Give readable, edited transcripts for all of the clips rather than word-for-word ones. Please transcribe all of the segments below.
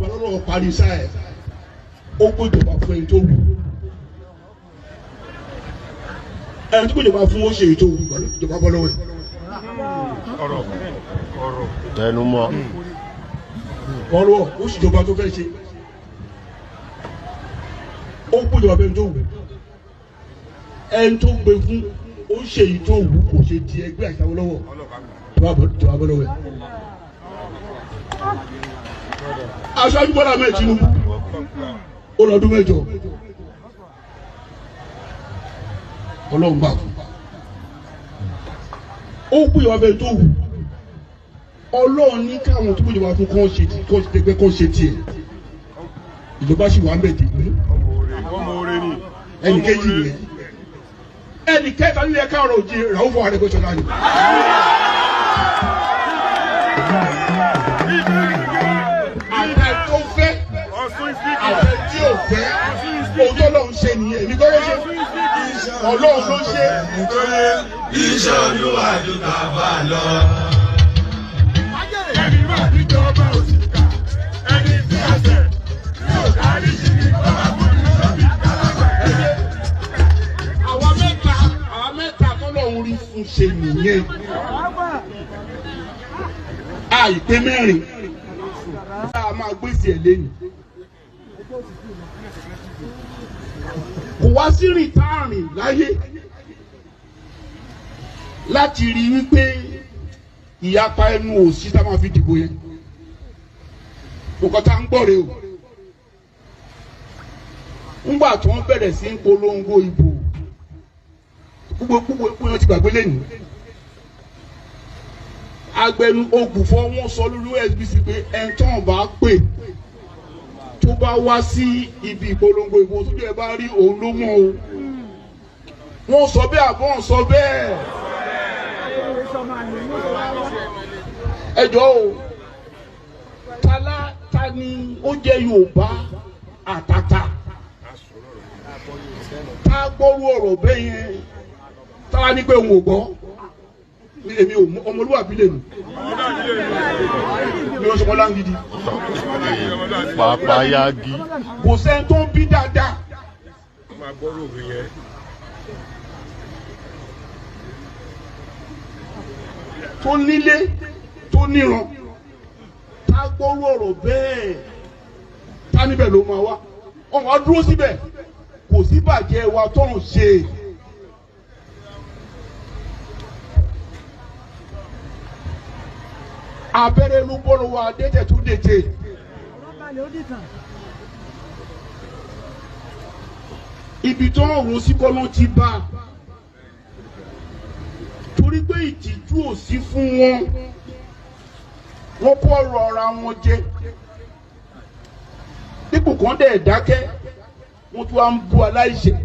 ìjọba lọ́wọ́ parí sáà ẹ̀ ó kó ìjọba fún ẹni tó wù ẹni tó kó ìjọba fún ó ṣe èyí tó wù ìjọba bọ́ lọ́wọ́ ẹ̀. tẹnu mọ́ ọ̀rọ̀ ó sì ìjọba tó fẹ́ ṣe ó kó ìjọba fún ẹni tó wù ẹni tó gbé fún ó ṣe èyí tó wù kò ṣe di ẹgbẹ́ àṣàwọ̀ lọ́wọ́ ìjọba bọ́ lọ́wọ́ ẹ̀. Aṣáájú Bọ́lá Ahmed Tinubu ó lọ́dún 8 Ọlọ́run gbà fún ó pè wá bẹ́ẹ̀ tó wù Ọlọ́run ní káwọn tó péjọba fún kọ́ ṣe tiẹ̀ ìjọba sì wà ń bẹ̀ dìgbé ẹnì kejì rẹ̀ ẹnì kẹta nílẹ̀ káàrọ̀ òjì Rauf Arẹ́gbẹ́ṣọlá ni. Àbẹ̀ tó fẹ́ àbẹ̀ tí ò fẹ́ ohun tó lọ́n ṣe nìyẹn èmi gbọ́dọ̀ ṣe Ọlọ́run ló ṣe. Iṣẹ́ Olúwa ju bàbá lọ. Ẹni máa ní jọba òṣìkà, ẹni tí a tẹ̀ yóò dárí yìí lọ́wọ́ fún ìlọ́bì kálábà ẹ̀. Àwọn mẹ́ta tó lọ́run rí fún ṣe nìyẹn. Àìpé mẹ́rin a máa gbèsè ẹ̀ lẹ́nu. Kò wá sí rìtáàrìn láyé láti rí wípé ìyapa ẹnu òsì tá a máa fi dìbò yẹn. Nǹkan tá ń gbọ́ rè o. Ńgbà tí wọ́n bẹ̀rẹ̀ sí ń polongo ìbò gbogbo yẹn ti gbàgbé lẹ́nu. Agbẹnu ògùnfọ́ wọn sọ lórí SBC pé ẹ̀ńtàn bá pè tó bá wá sí ibi ìpolongo ìbò tó jẹ́ bá rí òun ló mọ̀ o. Wọ́n sọ bẹ́ẹ̀ àbọ̀ wọ́n sọ bẹ́ẹ̀. Ẹ jọ̀ọ́ o ta ni ó jẹ́ Yorùbá àtàtà tá a gbọ́rú ọ̀rọ̀ bẹ́ẹ̀ yẹn táwa ní pé òun ò gbọ́ èmi ò ọmọlúwàbí lè nù mi ò sọmọ láǹgídì pàpáyági kò sẹ́ni tó ń bí dáadáa. Tó nílé tó níran tá a gbọ́rú ọ̀rọ̀ bẹ́ẹ̀ tá níbẹ̀ ló máa wá ọ̀hún á dúró síbẹ̀ kò sí bàjẹ́ wa tó ń ṣe. Abẹ́rẹ́ ló bọ́ lọ́wọ́ adéjẹ́ tó dèjé. Ibi tó ń rò sí bọ́lá ti bá a. Torí pé ìtìjú ò sí fún wọn. Wọ́n kọ́ ọ̀rọ̀ ara wọn jẹ. Dípò kan dẹ̀ dákẹ́, wọ́n tún wá ń bu aláìṣẹ̀.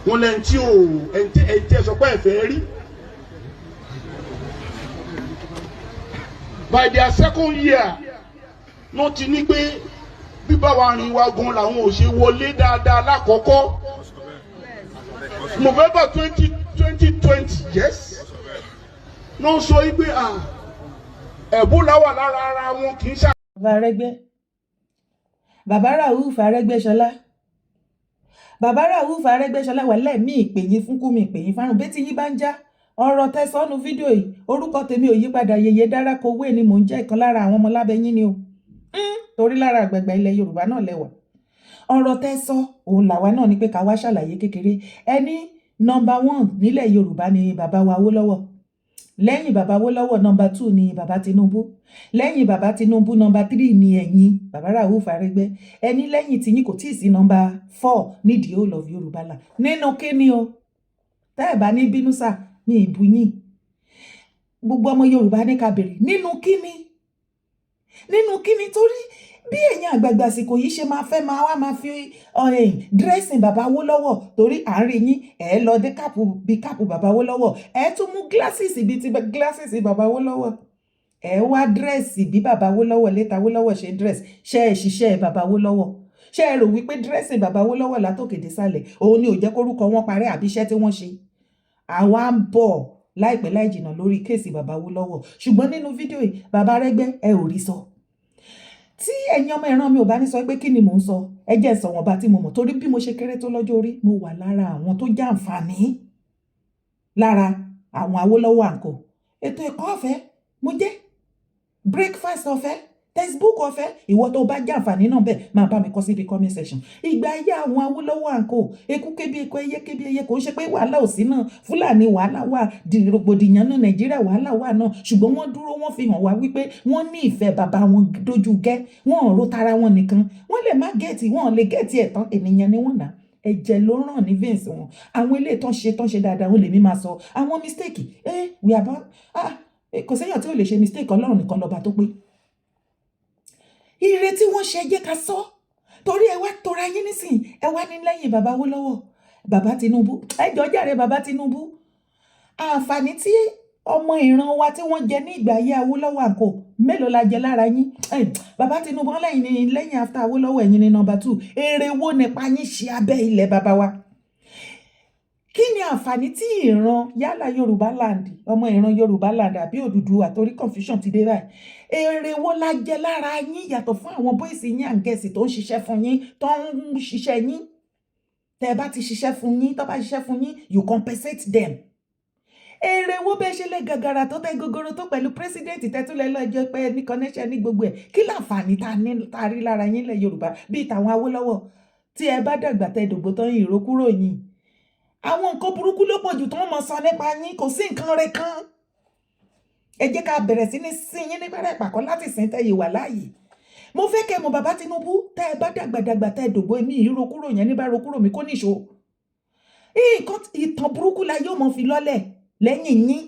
Wọ́n lẹ́ni tí ò ẹ̀ǹtẹ́ sọ pé ẹ̀fẹ́ rí. By their second year ló ti ní pé bíbá wa rìn wa gan làwọn ò ṣe wọlé dáadáa lákọ̀ọ́kọ́. November 2020 yes ló sọ pé Ebola wà lára ara wọn kì í ṣe. Bàbá Rauf Arẹ́gbẹ́ṣọlá wà lẹ́ẹ̀mí ìpèyìn fún kúmi ìpèyìn fárùn bẹ́ẹ̀ tí yín bá ń já ọ̀rọ̀ tẹ́sánú fídíò yìí orúkọ tèmi ò yípadà Yèyé Dára Kowé ni mò ń jẹ́ ìkan lára àwọn ọmọ lábẹ́yìn ni o torí lára àgbẹ̀gbẹ̀ ilẹ̀ Yorùbá náà lẹ́wà ọ̀rọ̀ tẹ́sán òun làwa náà ni pé ká wá ṣàlàyé kékeré ẹni nọmba 1 nílẹ̀ Yorùbá ni bàbá wa Awólọ́wọ̀ lẹ́yìn bàbá Awólọ́wọ̀ nọmba 2 ni bàbá Tinubu lẹ́yìn bàbá Tinubu nọmba 3 ni ẹ̀yin bàbá Rauf Arẹ́gbẹ́ ẹni lẹ́yìn tí yín kò tíì sí nọmba 4 nídìí all of Yorùbá là nínú kíni o tẹ́ ẹ̀ bá ní bínú sáà ní ìbú yín gbogbo ọmọ Yorùbá ní ká bèrè nínú kíni torí bí èèyàn àgbààgbà àsìkò yìí ṣe máa fẹ́ máa wá máa fi dressing bàbá Awólọ́wọ̀ torí àárín yín lọ dé bí káàpù bàbá Awólọ́wọ̀ tún mú glasses bíi ti glasses bàbá Awólọ́wọ̀ wá dírẹ́sì bí bàbá Awólọ́wọ̀ létà Awólọ́wọ̀ ṣe dress ṣe ṣiṣẹ́ bàbá Awólọ́wọ̀ ṣe rò wípé dressing bàbá Awólọ́wọ̀ látòkè désàlẹ̀ òun ni ò jẹ́ kórúkọ wọn parẹ́ àbí iṣẹ́ tí wọ́n ṣe àwa ń bọ̀ láìpẹ́ láì jìnnà lórí kéèsì bàbá Awólọ́wọ̀ ṣùgbọ́n nínú fídíò yìí bàbá Arẹ́gbẹ́ ẹ ò rí sọ tí ẹ̀yin ọmọ ìran mi ò bá ní sọ pé kí ni mò ń sọ ẹ jẹ́ sọ wọn bá tí mo mọ̀ torí bí mo ṣe kéré tó lọ́jọ́ orí mo wà lára àwọn tó jàǹfààní lára àwọn Awólọ́wọ̀ àǹkó ètò ẹ̀kọ́ ọ̀fẹ́ mo jẹ́ breakfast ọ̀fẹ́ textbook ọ̀fẹ́ ìwọ tó bá jàǹfààní náà bẹ́ẹ̀ máa bá mi kọ sí ibi comment section ìgbà ayé àwọn Awólọ́wọ̀ àǹkó eku kébi eku ẹyẹ kébi ẹyẹ kò ń ṣe pé wàhálà ò sí náà Fúlàní wàhálà wà rògbòdìyàn náà Nàìjíríà wàhálà wà náà ṣùgbọ́n wọ́n dúró wọ́n fi hàn wá wípé wọ́n ní ìfẹ́ bàbá wọn dojú gẹ́ wọ́n ò ro tara wọn nìkan wọ́n lè má gẹ̀ẹ́tì wọ́n lè gẹ̀ẹ́tì ẹ̀ tán ènìyàn ni wọ́n náà ẹ̀jẹ̀ ló ràn ní veins wọn àwọn ilé tán ṣe dáadáa wọn lè mí máa sọ àwọn mistake we about kò séyàn tí ò lè ṣe mistake Ọlọ́run nìkan lọ́ba tó pé ire tí wọ́n ṣe jẹ́ ká sọ torí ẹ wá tora yín nísìn ẹ wá ní lẹ́yìn bàbá Awólọ́wọ̀ bàbá Tinubu ẹ jọ jàre bàbá Tinubu àǹfààní tí ọmọ ìran wa tí wọ́n jẹ ní ìgbà ayé Awólọ́wọ̀ àǹkó mélòó la jẹ lára yín bàbá Tinubu lẹ́yìn after Awólọ́wọ̀ ẹ̀yin ní number 2 èrè wo nípa yín ṣe abẹ́ ilẹ̀ bàbá wa kí ni àǹfààní tí ìran yálà Yorùbá land ọmọ ìran Yorùbá land àbí Odùduwà torí confusion ti dé báyìí èrè wo la jẹ lára yín yàtọ̀ fún àwọn bóyìsì yín àǹgẹ̀sì tó ń ṣiṣẹ́ fún yín tó ń ṣiṣẹ́ yín tẹ́ bá ti ṣiṣẹ́ fún yín tó bá ṣiṣẹ́ fún yín you compensate them èrè wo bẹ́ẹ̀ ṣe lé gàgàrà tó tẹ́ gogoro tó pẹ̀lú pírẹsidẹ́ǹtì tẹ́túlẹ̀ lọ́jọ́ pé ní connection ní gbogbo ẹ̀ kí láǹfààní tá a rí lára yín lẹ̀ Yorùbá bíi tàwọn Awólọ́wọ̀ tí ẹ bá dàgbà tẹ́ dògbò tán ìrókúrò yín àwọn nǹkan burúkú ló pọ̀ jù tó ń mọ̀ sọ nípa yín kò sí nǹkan rẹ̀ kan ẹ jẹ́ ká bẹ̀rẹ̀ sí ní sin yín ní pẹ́rẹ́ ìpàkọ́ láti sin tẹ́yẹ wà láàyè mo fẹ́ kẹ́ mọ̀ bàbá Tinubu tẹ́ ẹ bá dàgbà tẹ́ dògbò mi ìrókúrò yẹn ní bá rókúrò mi kó níṣó ìtàn burúkú la yóò mọ̀ fi lọ́lẹ̀ lẹ́yìn yín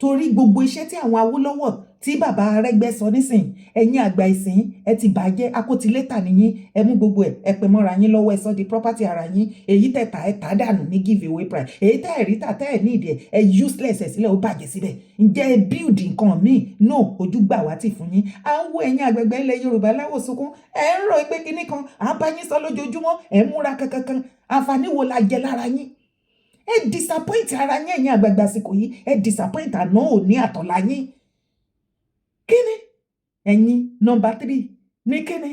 torí gbogbo iṣẹ́ tí àwọn Awólọ́wọ̀ tí bàbá Arẹ́gbẹ́ sọ nísìn ẹ̀yin àgbà ìsìn ẹ ti bàjẹ́ akótilétà nìyí ẹ mú gbogbo ẹ pè mọ́ra yín lọ́wọ́ ẹ sọ di property ara yín èyí tẹ̀ta ẹ tà dànù ní give away price èyí tẹ̀ ẹ̀rí tà tẹ́ ẹ̀ ní ìdí ẹ useless ẹ̀ sílẹ̀ ó bàjẹ́ síbẹ̀ ǹjẹ́ ẹ build nǹkan míì no ojú gbà wá tì fún yín à ń wo ẹ̀yin àgbẹ̀gbẹ̀ ilẹ̀ Yorùbá láwọ̀ sunkún ẹ ń rò pé kinní kan à ń bá yín sọ lójoojúmọ́ ẹ múra kankan àǹfààní wo la jẹ lára yín ẹ disappoint ara yín ẹ̀yin àgbàgbà àsìkò yìí ẹ disappoint àná òní àtọ̀lá yín kíni ẹ̀yin number 3 ní kíni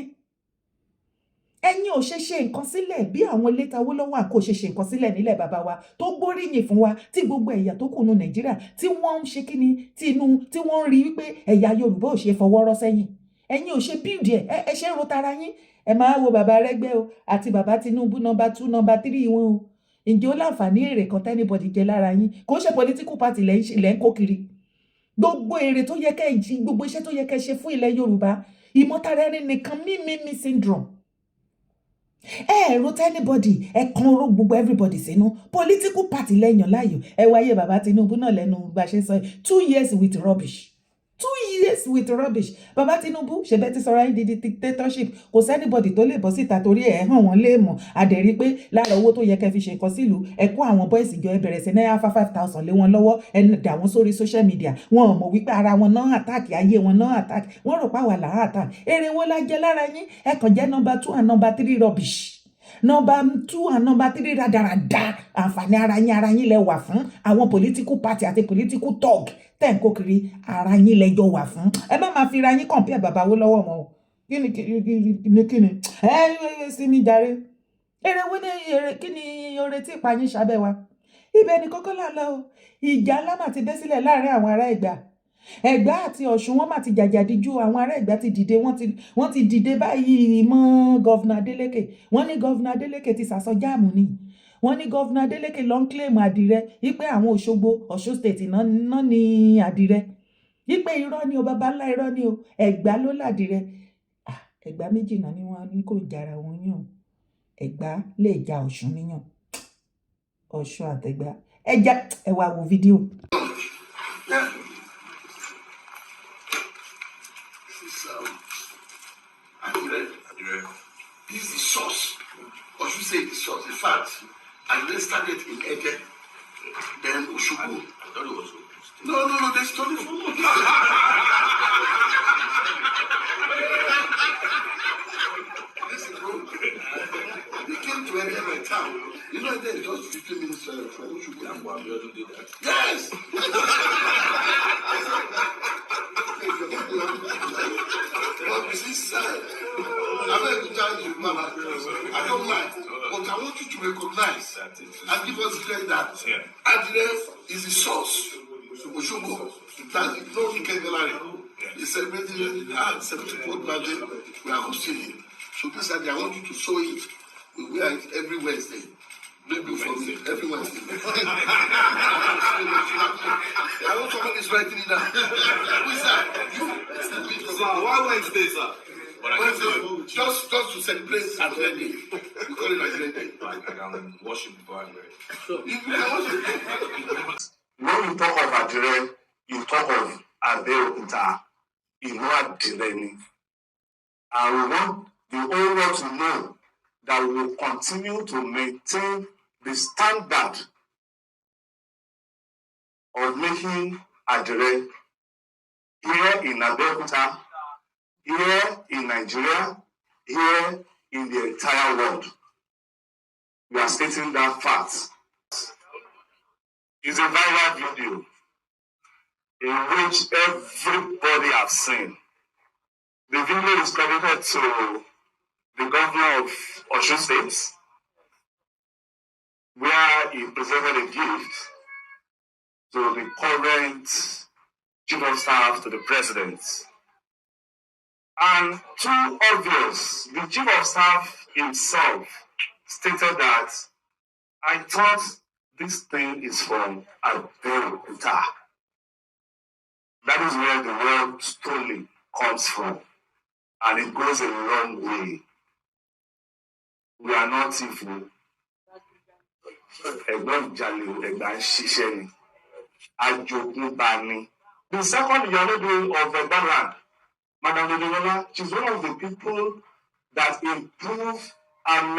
ẹ̀yin ò ṣe nǹkan sílẹ̀ bí àwọn ilé Awólọ́wọ̀ àǹkó ṣe nǹkan sílẹ̀ nílẹ̀ bàbá wa tó gbóríyìn fún wa tí gbogbo ẹ̀yà tó kù nù Nàìjíríà tí wọ́n ń ṣe kíni tí wọ́n ń rí wípé ẹ̀yà Yorùbá ò ṣe fọwọ́rọ́ sẹ́yìn ẹ̀yin ò ṣe build ẹ ṣe ń ro tara yín ẹ máa wo bàbá Arẹ́gbẹ́ o àti bàbá Tinubu number 2 number 3 wọn o ǹjẹ́ ó láǹfààní èrè kan tẹ́nibọ̀dì jẹ lára yín kò ṣe political party lẹ́ ń kó kiri gbogbo èrè tó yẹ kẹ́ jí gbogbo iṣẹ́ tó yẹ kẹ́ ṣe fún ilẹ̀ Yorùbá ìmọ̀tara ẹni nìkan mímí syndrome ẹ̀rọ tẹ́nibọ̀dì ẹ̀kan oró gbogbo everybody sínú political party lẹ́yìn láàyò ẹ wáyé bàbá Tinubu náà lẹ́nu bá ṣe sọ 2 years with rubbish 2 years with rubbish bàbá Tinubu ṣẹbẹ ti sọra yín di dictatorship kò sẹ́nibọ̀dì tó lè bọ́ síta torí ẹ̀ hàn wọ́n lè mọ̀ àdẹ̀rí pé lára owó tó yẹ kẹ́ fi ṣe nǹkan sílùú ẹ kó àwọn bọ́ìsì jọ ẹ bẹ̀rẹ̀ sí náírà 5,000 lé wọn lọ́wọ́ ẹ dà wọ́n sórí social media wọn ò mọ̀ wípé ara wọn náà attack ayé wọn náà attack wọ́n rò pàwọ́ là á attack èrè wo la jẹ lára yín ẹ kàn jẹ́ number 2 and number 3 rubbish number 2 and number 3 rádaràda àǹfààní ara yín lẹ wà fún àwọn political party àti political talk tẹ̀ ń kó kiri ara yín lẹ́jọ́ wà fún ẹ má máa fi ra yín compare bàbá Awólọ́wọ̀ mọ́ o kíni ẹ sí mi jàre èrè wo ni èrè kíni oore tí ìpayín sábẹ́ wa ibẹ̀ ni kókó là lọ o ìjà ńlá mà ti bẹ́ sílẹ̀ láàrin àwọn ará Ẹ̀gbá àti Ọ̀ṣun wọ́n mà ti jàjàdíjú àwọn ará Ẹ̀gbá ti dìde wọ́n ti dìde báyìí mọ́ gọ́vnà Adeleke wọ́n ní gọ́vnà Adeleke ti sàsọ jáàmù ni wọ́n ní gọ́vnà Adeleke ló ń kílèmù àdìrẹ wípé àwọn Òṣogbo Ọ̀ṣun state náà ní àdìrẹ wípé irọ́ ni o bàbá ńlá irọ́ ni o Ẹ̀gbá ló ládìrẹ Ẹ̀gbá méjì náà ni wọ́n ní kò jára wọn yàn Ẹ̀gbá lè ja Ọ̀ṣun níyàn Ọ̀ṣun àtẹ̀gbá ẹ wá wo fídíò. This is the source, or should say the source. In fact, I then started in Eke, then Oshugo. I thought it was No, they stole it from me. Listen, bro. They came to Eke, my town. You know, there is just 15 minutes from Oshugo. Yes! But you see, sir, I'm not going to tell you, Mama, I don't mind, but I want you to recognize and give us credit that Adire is the source. Oshogo, that's no weekend gallery. He's celebrating 74th birthday. We are hosting him. So this Saturday, I want you to show it. We wear it every Wednesday. Maybe for me, every Wednesday. I want somebody is writing it down. Who is that? Sir, why Wednesday, sir? Wednesday, just to celebrate Adire Day. We call it Adire Day. I can worship before I marry. You can worship. When you talk of Adire, you talk of Abeokuta, you know Adire. And we want the whole world to know that we will continue to maintain the standard of making Adire here in Abeokuta, here in Nigeria, here in the entire world. We are stating that fact. It's a viral video in which everybody has seen. The video is credited to the governor of Osun State, where he presented a gift to the current chief of staff to the president. And too obvious, the chief of staff himself stated that, I thought this thing is from Abeokuta. That is where the word stolen comes from. And it goes a long way. We are not evil. The second Yanodo of Baland, Madam Lodinola, she's one of the people that improve and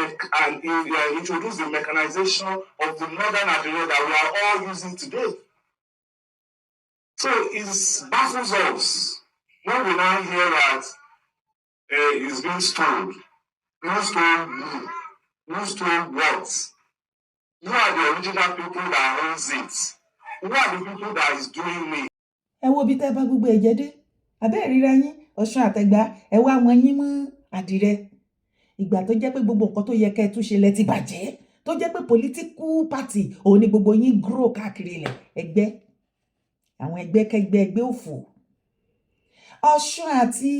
introduce the mechanization of the modern Adire that we are all using today. So it baffles us when we now hear that it's being stolen. Who stole who? Who stole what? Who are the original people that owns it? Who are the people that is doing it? ẹ wo bí tẹ́ bá gbogbo ẹ̀jẹ̀ dé abẹ́ ìríra yín Ọ̀ṣun àtẹ̀gbá ẹ wá wọn yín mú Adire ìgbà tó jẹ́ pé gbogbo nǹkan tó yẹ kẹ́ ẹ túnṣe lẹ ti bàjẹ́ tó jẹ́ pé political party òun ni gbogbo yín grow káàkiri ilẹ̀ ẹgbẹ́ àwọn ẹgbẹ́ kẹgbẹ́ ẹgbẹ́ òfò Ọ̀ṣun àti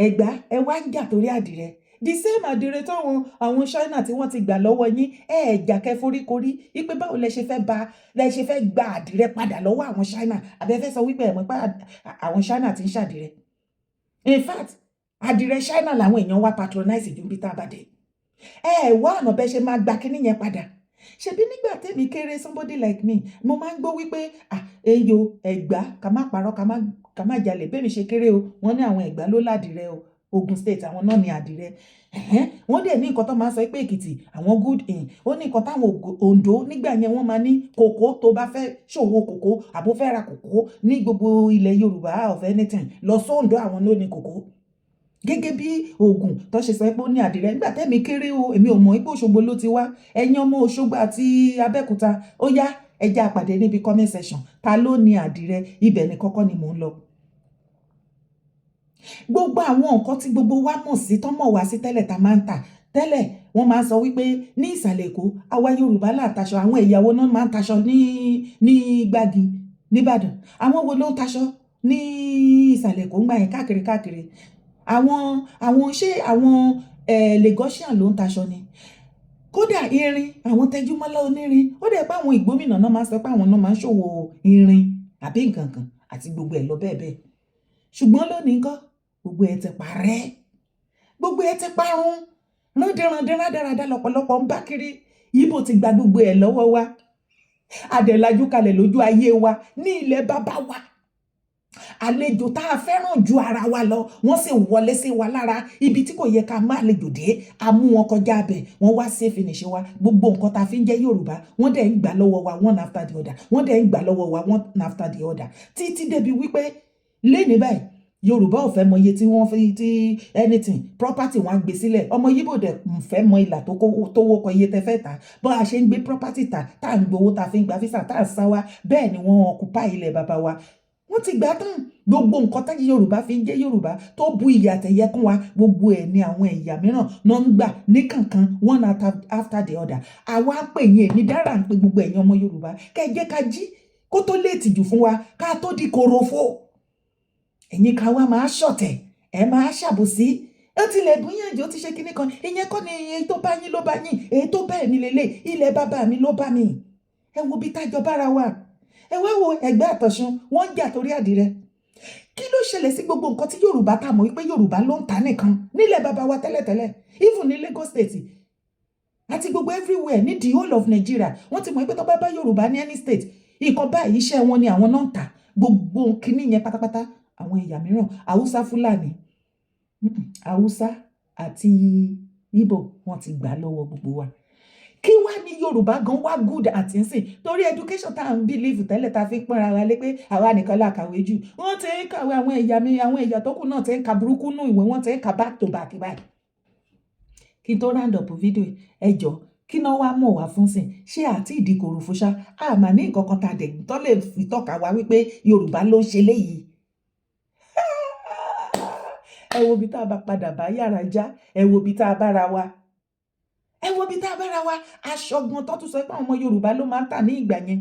Ẹ̀gbá ẹ wá ń jà torí Adire the same Adire táwọn àwọn China tí wọ́n ti gbà lọ́wọ́ yín ẹ̀ẹ̀jà kẹ́ foríkorí wípé báwo lẹ ṣe fẹ́ gba Adire padà lọ́wọ́ àwọn China àbẹ́fẹ́ sọ wípé ẹ̀mọ́ pé àwọn China ti ń ṣàdìrẹ in fact Adire China làwọn èèyàn wá patronize ju bí tá a bá dé wá ọ̀nà bẹ́ẹ̀ ṣe máa gba kíní yẹn padà ṣebí nígbà tẹ́mi kéré somebody like me mo máa ń gbọ́ wípé eyo Ẹ̀gbá ká má parọ́ ká má jalè bẹ́ẹ̀ mi ṣe kéré o wọ́n ní àwọn Ẹ̀gbá ló ládìrẹ o Ogun State àwọn náà ní Adire wọ́n dẹ̀ ní nǹkan tó máa ń sọ pé Èkìtì àwọn good in ó ní nǹkan táwọn Oǹdó nígbà yẹn wọ́n máa ní kòkó tó bá fẹ́ ṣòwò kòkó àbó fẹ́ ra kòkó ní gbogbo ilẹ̀ Yorùbá of anything lọ sóǹdó àwọn ló ní kòkó gẹ́gẹ́ bí Ògùn tó ṣe sọ pé ó ní Adire nígbà tẹ́mi kéré o èmi ò mọ̀ pé Òṣogbo ló ti wá ẹ̀yin ọmọ Òṣogbo àti Abẹ́òkúta ó yá ẹja àpàdé níbi comment section ta ló ní Adire ibẹ̀ ni kọ́kọ́ ni mò ń lọ gbogbo àwọn nǹkan tí gbogbo wa mọ̀ sí tán mọ̀ wá sí tẹ́lẹ̀ tá máa ń tà tẹ́lẹ̀ wọ́n máa ń sọ wípé ní ìsàlẹ̀ Èkó àwa Yorùbá là taṣọ àwọn ìyàwó náà máa ń taṣọ ní Gbági nìbàdàn àwọn wo ló ń taṣọ ní ìsàlẹ̀ Èkó ń gbà yẹn káàkiri àwọn Lagosian ló ń taṣọ ni kódà irin àwọn Tẹjúmọ́lá onírin ó dẹ̀ pé àwọn ìgbómìnà náà máa ń sọ pé àwọn náà máa ń ṣòwò irin àbí nǹkan kan àti gbogbo ẹ̀ lọ bẹ́ẹ̀ ṣùgbọ́n lónìí ńkọ́ gbogbo ẹ̀ ti parẹ́ gbogbo ẹ̀ ti parun rándáradá lọ́pọ̀lọpọ̀ ń bá kiri Ìgbò ti gba gbogbo ẹ̀ lọ́wọ́ wa adẹ̀lájú kalẹ̀ lójú ayé wa ní ilẹ̀ bàbá wa àlejò tá a fẹ́ràn ju ara wa lọ wọ́n sì wọlé sí wa lára ibi tí kò yẹ ká má àlejò dé a mú wọn kọjá abẹ wọ́n wá sí finish wa gbogbo nǹkan tá a fi ń jẹ́ Yorùbá wọ́n dẹ̀ ń gbà lọ́wọ́ wa one after the other wọ́n dẹ̀ ń gbà lọ́wọ́ wa one after the other títí débi wípé lẹ́ni báyìí Yorùbá ò fẹ́ mọ iye tí wọ́n fi tí anything property wọn á gbé sílẹ̀ ọmọ Yíbò dẹ̀ fẹ́ mọ ìlà tó wọ́kọ̀ iye tẹ́ fẹ́ ta bọ́ a ṣe ń gbé property ta tá à ń gbowó tá a fi ń gba físà tá à ń sá wa bẹ́ẹ̀ ni wọ́n occupy ilẹ̀ bàbá wa wọ́n ti gbà tán gbogbo nǹkan tí Yorùbá fi ń jẹ́ Yorùbá tó bu iyì àtẹ̀yẹ kún wa gbogbo ẹ̀ ni àwọn ẹ̀yà mìíràn náà ń gbà ní kankan one after the other. àwa pè yín èmi dára ń pe gbogbo ẹ̀yin ọmọ Yorùbá kẹ́ ẹ jẹ́ ká jí kó tó lè tìjú fún wa ká tó di korofo. ẹ̀yin ká wá máa ṣọ̀tẹ̀ ẹ máa ṣàbòsí ó ti lè gbìyànjú ó ti ṣe kinní kan ìyẹn kọ́ ni èyí tó bá yín ló bá yín èyí tó bá èmi lélẹ̀ ilẹ̀ bàbá mi ló bá mi. ẹ wo bí tájọ bára wa ẹ wá wo Ẹ̀gbẹ́ àtọ̀ṣun wọ́n ń jà torí àdìrẹ. kí ló ṣẹlẹ̀ sí gbogbo nǹkan tí Yorùbá tá mọ̀ wípé Yorùbá ló ń ta nìkan nílẹ̀ bàbá wa tẹ́lẹ̀tẹ́lẹ̀ even ní Lagos State àti gbogbo everywhere ní the whole of Nigeria wọ́n ti mọ̀ wípé tó bá bá Yorùbá ní any state nǹkan báyìí iṣẹ́ wọn ni àwọn náà ń tà gbogbo kinní yẹn pátápátá àwọn ẹ̀yà mìíràn Haúsá Fúlàní Haúsá àti Ìgbò wọ́n ti gbà lọ́wọ́ gbogbo wa. kí wá ní Yorùbá gan wá good àti ń sìn torí education tá à ń believe tẹ́lẹ̀ tá a fi ń pọ́nra wa lé pé àwa nìkan là kàwé jù wọ́n ti ń kàwé àwọn ẹ̀yà mi àwọn ẹ̀yà tó kù náà ti ń ka burúkú nù ìwé wọ́n ti ń ka back to back báyìí. kí n tó round up fídíò ẹjọ́ kí náà wá mọ̀ wá fún sìn ṣé àti ìdí korofo ṣá àmà ní nǹkan kan tá a dẹ̀ tó lè fi tọ́ka wá wípé Yorùbá ló ń ṣe léyìí. ẹ wo bí tá a bá padà bá yàrá já ẹ wo bí tá a bára wa ẹ wo bí tá a bára wa aṣọ́gun tó tún sọ pé àwọn ọmọ Yorùbá ló máa ń tà ní ìgbà yẹn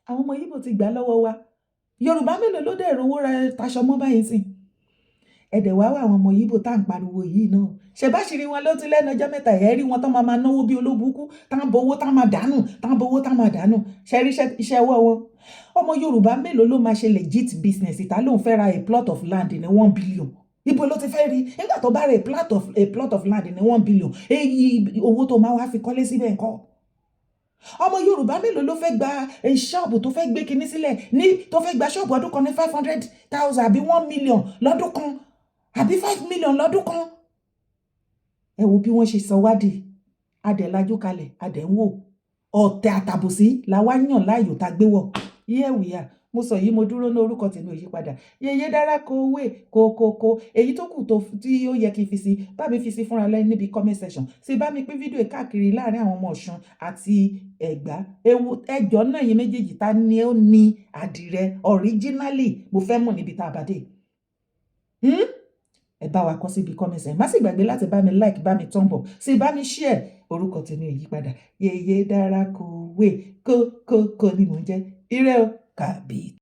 àwọn ọmọ Ìgbò ti gbà lọ́wọ́ wa Yorùbá mélòó ló dẹ̀ rówó ra taṣọ mọ́ báyìí sìn ẹ̀dẹ̀ wá wà àwọn ọmọ Ìgbò tá à ń pariwo yìí náà ṣèbáṣìírí wọn ló ti lẹ́nu ọjọ́ mẹ́ta ẹ̀ rí wọn tán máa náwó bí olóbùkú tán bowó tán máa dànù tán bowó tán máa dànù ṣẹ́rí iṣẹ́ ọwọ́ wọn ọmọ Yorùbá mélòó ló máa ṣe legit business ìta lóun fẹ́ ra a plot of land ní 1 billion ibo ló ti fẹ́ rí nígbà tó bá ra a plot of land ní 1 billion èyí owó tó máa wá fi kọ́lé síbẹ̀ ńkọ́ ọmọ Yorùbá mélòó ló fẹ́ gba ṣọ́ọ̀bù tó fẹ́ gbé kinní sílẹ̀ ní tó fẹ́ gba ṣọ́ọ̀bù ọdún kan ní 500,000 àbí 1 million lọ́dún kan àbí 5 million lọ́dún kan. ẹ wo bí wọ́n ṣe sọ wádìí adẹ̀lájú kalẹ̀ adẹ̀ ń wò ọ̀tẹ̀ àtàbòsí làwa yàn láàyò tá a gbé wọ̀ yẹ́wìyà mo sọ yìí mo dúró ní orúkọ tèmi ò yí padà Yèyé Dára Kowé kòkòkò èyí tó kù tí ó yẹ kí n fi sí bá mi fi sí fúnra lẹ́yìn níbi comment section sí bá mi pín fídíò káàkiri láàrin àwọn ọmọ Ọ̀ṣun àti Ẹ̀gbá ewu ẹjọ́ náà yín méjèèjì ta ni ó ní àdìrẹ originally mo fẹ́ mọ̀ níbi tá a bá dé ẹ bá wa kọ síbi comment section má sì gbàgbé láti bá mi like bá mi thumb up sí bá mi share orúkọ tèmi ò yí padà Yèyé Dára Kowé kòkòkò ni mò ń jẹ́ ire o kàbí.